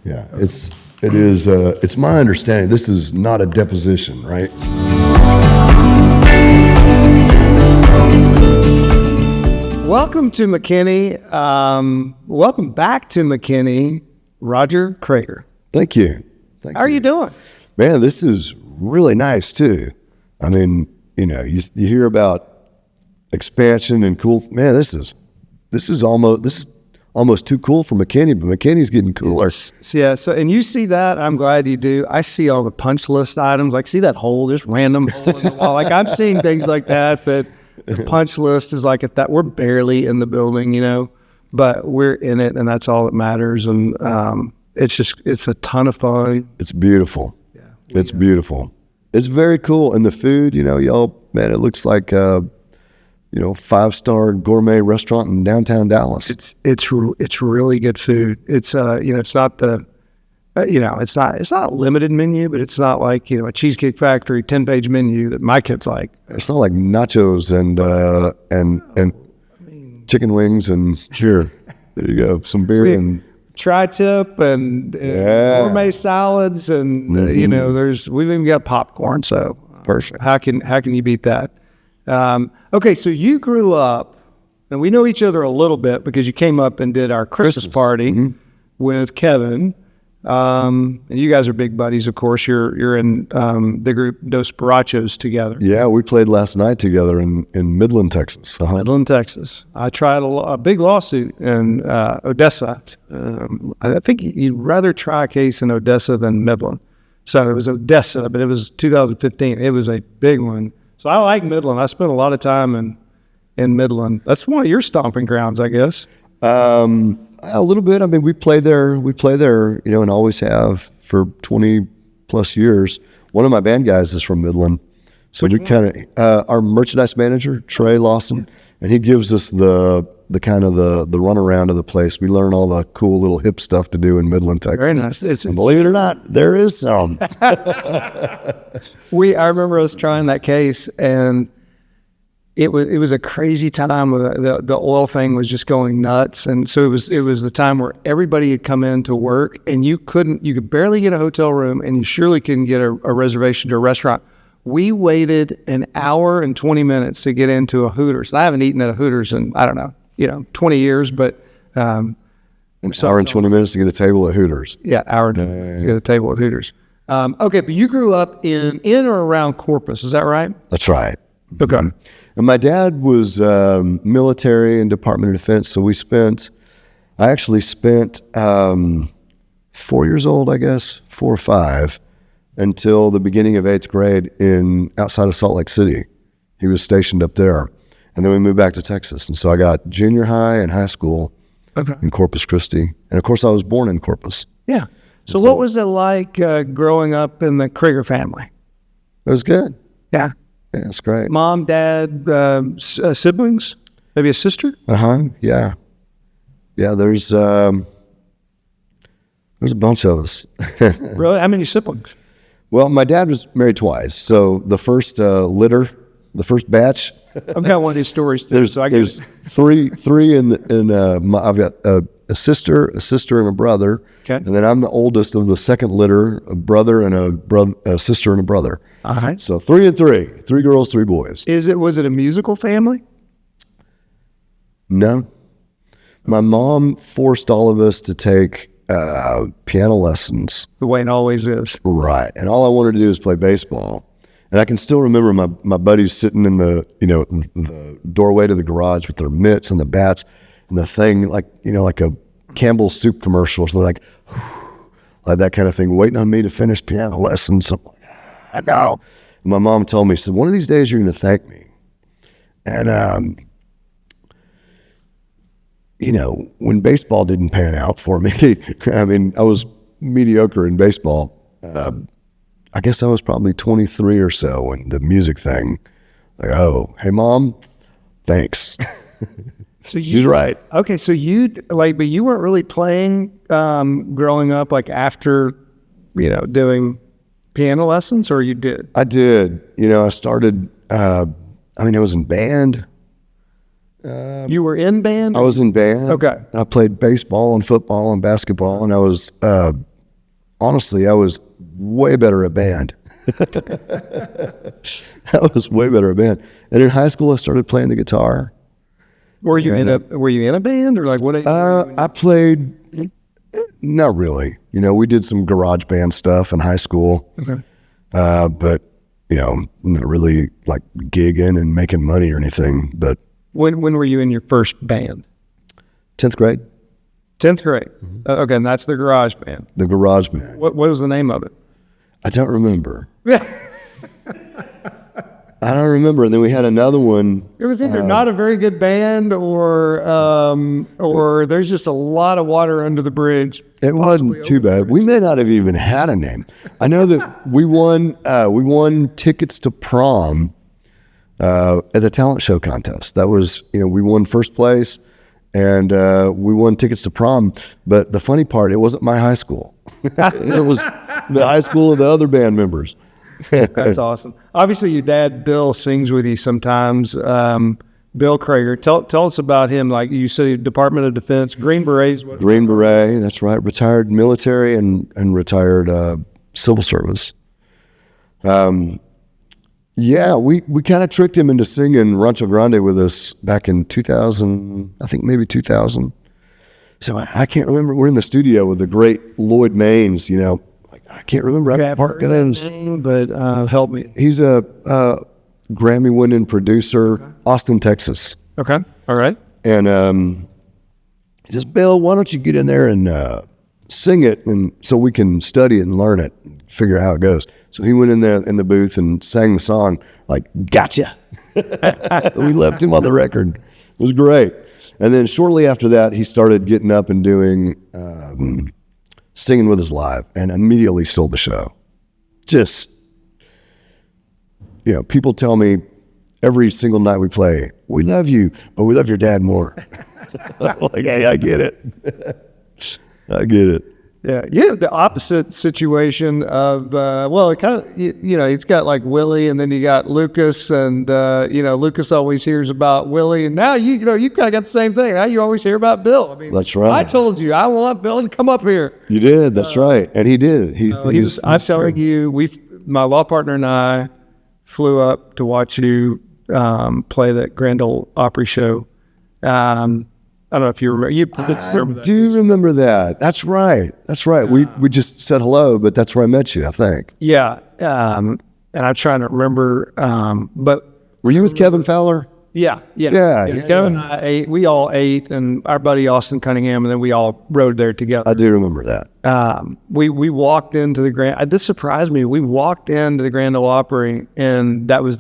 Yeah, it's my understanding, this is not a deposition, right? Welcome to McKinney. Welcome back to McKinney, Roger Creager. Thank you. How are you doing? Man, this is really nice too. I mean, you hear about expansion and cool. Man, this is almost too cool for McKinney, but McKinney's getting cooler. Yeah. So, and you see that? I'm glad you do. I see all the punch list items. Like, see that hole? There's random hole in the wall. Like, I'm seeing things like that. But the punch list is like that. We're barely in the building, but we're in it, and that's all that matters. And it's a ton of fun. It's beautiful. Yeah, it's beautiful. It's very cool, and the food, y'all, man, it looks like 5-star gourmet restaurant in downtown Dallas. It's really good food. It's it's not the it's not a limited menu, but it's not like a Cheesecake Factory 10-page menu that my kids like. It's not like nachos and chicken wings and here there you go, some beer and tri-tip and gourmet salads and we've even got popcorn. So perfect. How can you beat that? Okay, so you grew up, and we know each other a little bit because you came up and did our Christmas party with Kevin. And you guys are big buddies, of course. You're in the group Dos Borrachos together. Yeah, we played last night together in Midland, Texas. Midland, Texas. I tried a big lawsuit in Odessa. I think you'd rather try a case in Odessa than Midland. So it was Odessa, but it was 2015. It was a big one. So I like Midland. I spent a lot of time in Midland. That's one of your stomping grounds, I guess. A little bit. I mean, we play there, and always have for 20 plus years. One of my band guys is from Midland. So we kind of, our merchandise manager, Trey Lawson, and he gives us the kind of the runaround of the place. We learn all the cool little hip stuff to do in Midland, Texas. Very nice. And believe it or not, there is some. I remember us trying that case, and it was a crazy time. The oil thing was just going nuts, and so it was the time where everybody had come in to work, and you could barely get a hotel room, and you surely couldn't get a reservation to a restaurant. We waited an hour and 20 minutes to get into a Hooters. I haven't eaten at a Hooters in 20 years, but an hour and 20 minutes to get a table at Hooters. Yeah, hour to get a table at Hooters. Okay, but you grew up in or around Corpus, is that right? That's right. Okay. And my dad was military and Department of Defense, so I actually spent 4 years old, I guess, 4 or 5, until the beginning of 8th grade outside of Salt Lake City. He was stationed up there. And then we moved back to Texas. And so I got junior high and high school in Corpus Christi. And of course, I was born in Corpus. Yeah. So what was it like growing up in the Creager family? It was good. Yeah. Yeah, it's great. Mom, dad, siblings, maybe a sister? Yeah. Yeah, there's a bunch of us. Really? How many siblings? Well, my dad was married twice. So the first the first batch. I've got one of these stories too. There's three I've got a sister, and a brother. Okay. And then I'm the oldest of the second litter, a brother and a sister and a brother. All right. So 3 and 3, 3 girls, 3 boys. Was it a musical family? No. My mom forced all of us to take piano lessons. The way it always is. Right. And all I wanted to do was play baseball. And I can still remember my buddies sitting in the doorway to the garage with their mitts and the bats and the thing like a Campbell's soup commercial. So they're like that kind of thing, waiting on me to finish piano lessons. I'm like, I know. And my mom told me, she said, one of these days you're going to thank me. And, when baseball didn't pan out for me, I mean, I was mediocre in baseball. I guess I was probably 23 or so when the music thing, like, oh, hey, Mom, thanks. So she's right. Okay, so but you weren't really playing growing up, like after, doing piano lessons, or you did? I did. I started, I was in band. You were in band? I was in band. Okay. And I played baseball and football and basketball, and I was honestly, I was way better at band. I was way better at band. And in high school, I started playing the guitar. Were you in a band, or like what? I played, not really. We did some garage band stuff in high school. Okay. But not really like gigging and making money or anything. But when were you in your first band? 10th grade. 10th grade. Okay, and that's the garage band. The garage band. What was the name of it? I don't remember. I don't remember. And then we had another one. It was either not a very good band, or there's just a lot of water under the bridge. It wasn't too bad. We may not have even had a name. I know that we won tickets to prom at the talent show contest. That was, we won first place, and we won tickets to prom. But the funny part, it wasn't my high school. It was the high school of the other band members. That's awesome. Obviously, your dad, Bill, sings with you sometimes. Bill Creager. Tell us about him. Like you said, Department of Defense, Green Berets. Green Beret, that's right. Retired military and retired civil service. Yeah, we kind of tricked him into singing Rancho Grande with us back in 2000, I think maybe 2000. So I can't remember. We're in the studio with the great Lloyd Maines, I can't remember that part of his name, but help me. He's a Grammy-winning producer, Austin, Texas. Okay, all right. And he says, Bill, why don't you get in there and sing it, and so we can study it and learn it, and figure out how it goes. So he went in there in the booth and sang the song, like, gotcha. We left him on the record. It was great. And then shortly after that, he started getting up and doing singing with us live, and immediately stole the show. Just, people tell me every single night we play, we love you, but we love your dad more. I'm like, hey, I get it. I get it. Yeah, you have the opposite situation of, it kind of, it's got like Willie, and then you got Lucas, and, Lucas always hears about Willie, and now, you kind of got the same thing. Now you always hear about Bill. I mean, that's right. I told you, I want Bill to come up here. You did, that's right. And he did. I'm telling you, my law partner and I flew up to watch you play that Grand Ole Opry show. I don't know if you remember. I do remember that. That's right. That's right. We just said hello, but that's where I met you, I think. Yeah. And I'm trying to remember. But were you with Kevin Fowler? Yeah. Kevin and I we all ate, and our buddy Austin Cunningham, and then we all rode there together. I do remember that. We walked into the Grand. This surprised me. We walked into the Grand Ole Opry, and that was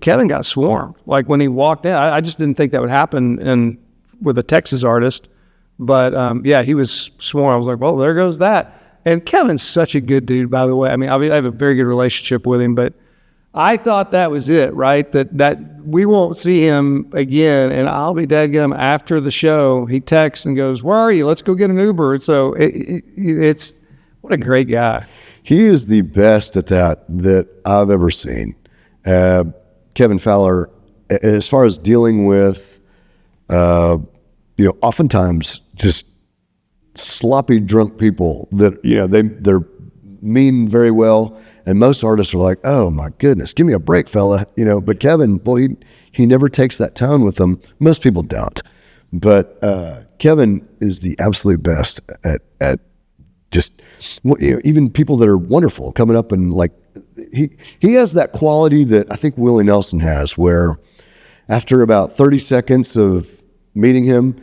Kevin got swarmed. Like when he walked in, I just didn't think that would happen with a Texas artist, but he was sworn. I was like, well, there goes that. And Kevin's such a good dude, by the way. I mean, I have a very good relationship with him, but I thought that was it, right? That we won't see him again, and I'll be dadgum after the show. He texts and goes, where are you? Let's go get an Uber. And so it's what a great guy. He is the best at that I've ever seen. Kevin Fowler, as far as dealing with oftentimes just sloppy drunk people that, they're mean very well. And most artists are like, oh my goodness, give me a break, fella. But Kevin, boy, he never takes that tone with them. Most people don't. But Kevin is the absolute best at just, even people that are wonderful coming up and like, he has that quality that I think Willie Nelson has, where after about 30 seconds of meeting him,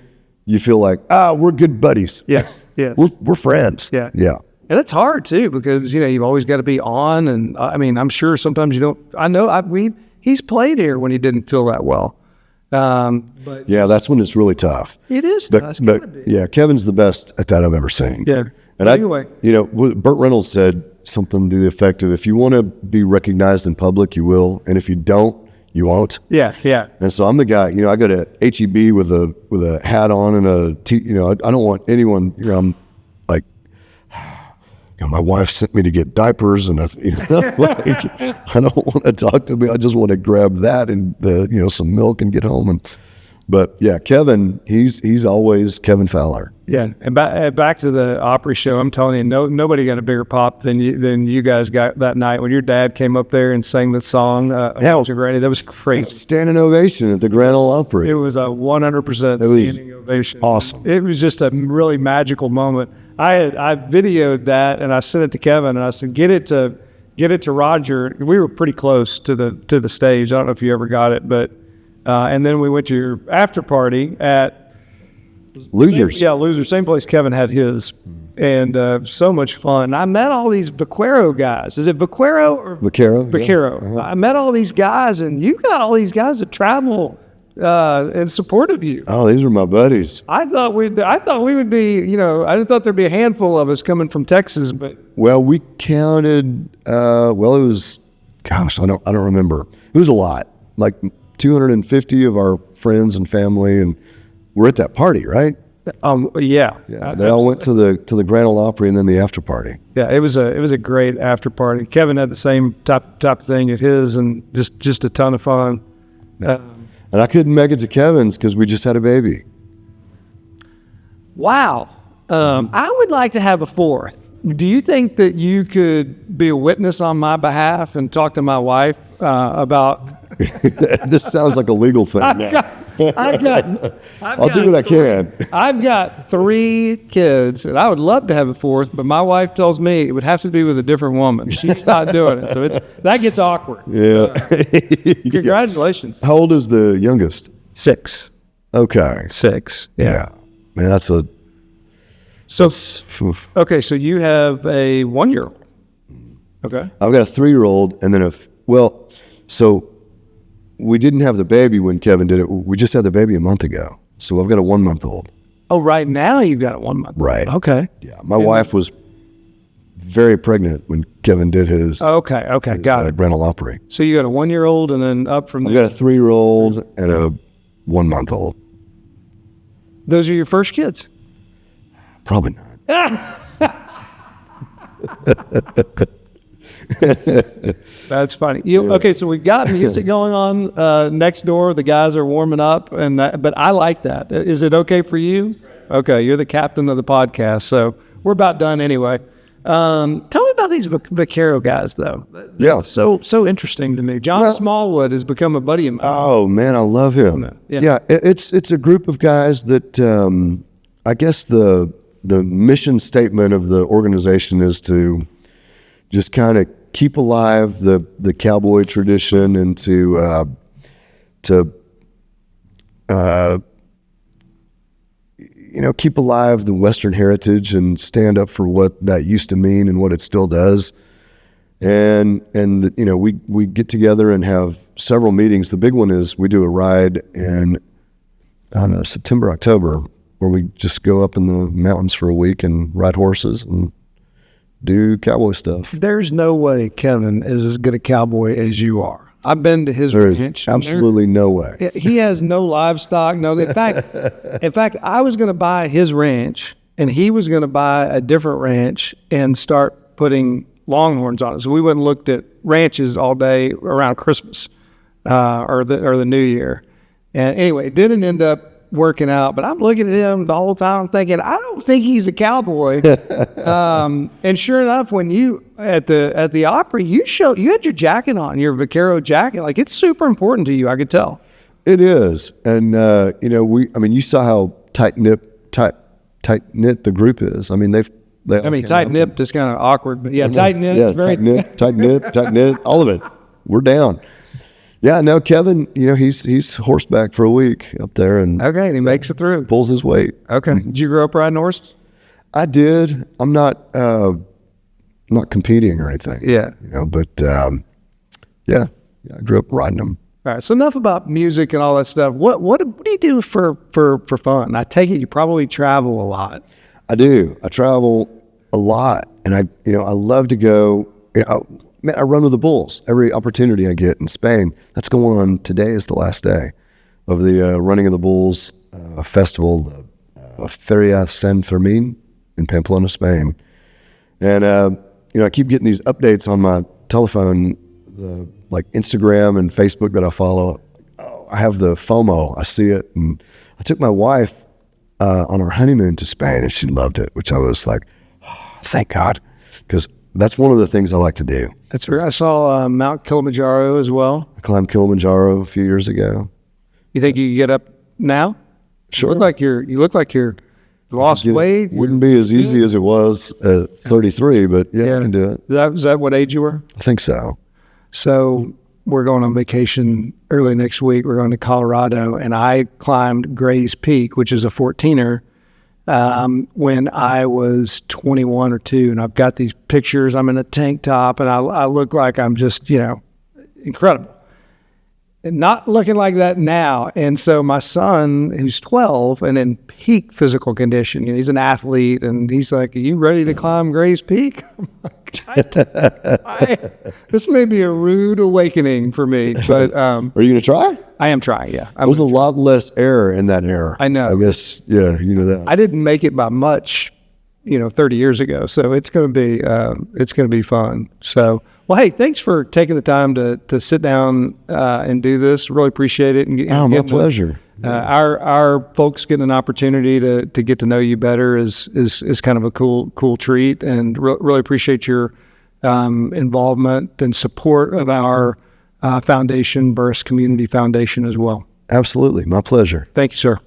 you feel like, we're good buddies. Yes. We're friends. Yeah. And it's hard too, because, you've always got to be on. And I mean, I'm sure sometimes you don't, I know he's played here when he didn't feel that well. But yeah, that's when it's really tough. It is tough. But yeah, Kevin's the best at that I've ever seen. Yeah. And anyway, Burt Reynolds said something to the effect of, if you want to be recognized in public, you will. And if you don't, you won't. Yeah. And so I'm the guy, I go to HEB with a hat on and I don't want anyone, I'm like, my wife sent me to get diapers, and I don't want to talk to me. I just want to grab that and some milk and get home. But yeah, Kevin, he's always Kevin Fowler. Yeah, and back to the Opry show. I'm telling you, nobody got a bigger pop than you guys got that night when your dad came up there and sang the song. Granny, that was crazy. Standing ovation at the Grand Ole Opry. It was a 100% standing ovation. Awesome. It was just a really magical moment. I videoed that and I sent it to Kevin and I said, get it to Roger. We were pretty close to the stage. I don't know if you ever got it, but and then we went to your after party at Losers. Losers. Same place Kevin had his. And so much fun. I met all these Vaquero guys. Is it Vaquero or Vaquero? Vaquero. Yeah. Uh-huh. I met all these guys, and you got all these guys that travel in support of you. Oh, these were my buddies. I thought we would be, I thought there'd be a handful of us coming from Texas, but Well, we counted. It was, gosh, I don't remember. It was a lot, like 250 of our friends and family, and we're at that party, right? yeah. Yeah, they all went to the Grand Ole Opry and then the after party. Yeah, it was a great after party. Kevin had the same type thing at his, and just a ton of fun. And I couldn't make it to Kevin's because we just had a baby. Wow. I would like to have a fourth. Do you think that you could be a witness on my behalf and talk to my wife about? This sounds like a legal thing now. I'll do what I can. I've got 3 kids, and I would love to have a fourth, but my wife tells me it would have to be with a different woman. She's not doing it, so that gets awkward. Yeah. Congratulations. How old is the youngest? 6. Okay. 6. Yeah. Man, that's a... So, okay, so you have a 1-year-old. Okay. I've got a 3-year-old, and then so we didn't have the baby when Kevin did it. We just had the baby a month ago. So I've got a 1-month-old. Oh, right now you've got a 1-month. Right. Okay. Yeah. My wife was very pregnant when Kevin did his Okay, got it. Grand Ole Opry. So you got a 1-year-old and then up from I've there. got a 3-year-old and a 1-month-old. Those are your first kids? Probably not. That's funny. Okay, so we've got music going on next door. The guys are warming up, but I like that. Is it okay for you? Okay, you're the captain of the podcast, so we're about done anyway. Tell me about these Vaquero guys, though. Yeah. So interesting to me. John Smallwood has become a buddy of mine. Oh man, I love him. Yeah. It's a group of guys that I guess the mission statement of the organization is to just kind of keep alive the cowboy tradition and to keep alive the Western heritage and stand up for what that used to mean and what it still does. And we get together and have several meetings. The big one is we do a ride in September, October, where we just go up in the mountains for a week and ride horses and do cowboy stuff. There's no way Kevin is as good a cowboy as you are. I've been to his ranch. Absolutely no way. He has no livestock. No, in fact, I was going to buy his ranch, and he was going to buy a different ranch and start putting longhorns on it. So we went and looked at ranches all day around Christmas or the New Year. And anyway, it didn't end up working out, but I'm looking at him the whole time thinking, I don't think he's a cowboy. And sure enough, when you at the Opry, you had your jacket on, your Vaquero jacket. Like, it's super important to you, I could tell. It is. And you saw how tight knit the group is. I mean, tight knit is kind of awkward, but yeah, tight knit. Yeah, tight knit, all of it. We're down. Yeah, no, Kevin, he's horseback for a week up there, and he makes it through. Pulls his weight. Okay. Did you grow up riding horses? I did. I'm not competing or anything. Yeah. But I grew up riding them. All right. So enough about music and all that stuff. What do you do for fun? I take it you probably travel a lot. I do. I travel a lot, and I love to go. I run with the bulls every opportunity I get in Spain. That's going on. Today is the last day of the running of the bulls festival, the Feria San Fermin in Pamplona, Spain. And I keep getting these updates on my telephone, like Instagram and Facebook that I follow. Oh, I have the FOMO. I see it, and I took my wife on our honeymoon to Spain, and she loved it, which I was like, oh, thank God, because that's one of the things I like to do. That's right. I saw Mount Kilimanjaro as well. I climbed Kilimanjaro a few years ago. You think you can get up now? Sure. You look like you're lost weight. Wouldn't be as easy as it was at 33, but yeah, I can do it. Is that what age you were? I think so. So we're going on vacation early next week. We're going to Colorado, and I climbed Gray's Peak, which is a 14er, when I was 21 or 2. And I've got these pictures. I'm in a tank top, and I look like I'm just, incredible. And not looking like that now. And so my son, who's 12 and in peak physical condition, he's an athlete, and he's like, "Are you ready to climb Gray's Peak?" I'm like, this may be a rude awakening for me, but are you going to try? I am trying. Yeah, There's a lot less air in that air. I know. I guess, yeah, you know that. I didn't make it by much, 30 years ago. So it's going to be fun. So. Well, hey, thanks for taking the time to sit down and do this. Really appreciate it. And my pleasure. Our folks getting an opportunity to get to know you better is kind of a cool treat, and really appreciate your involvement and support of our foundation, Burress Community Foundation, as well. Absolutely, my pleasure. Thank you, sir.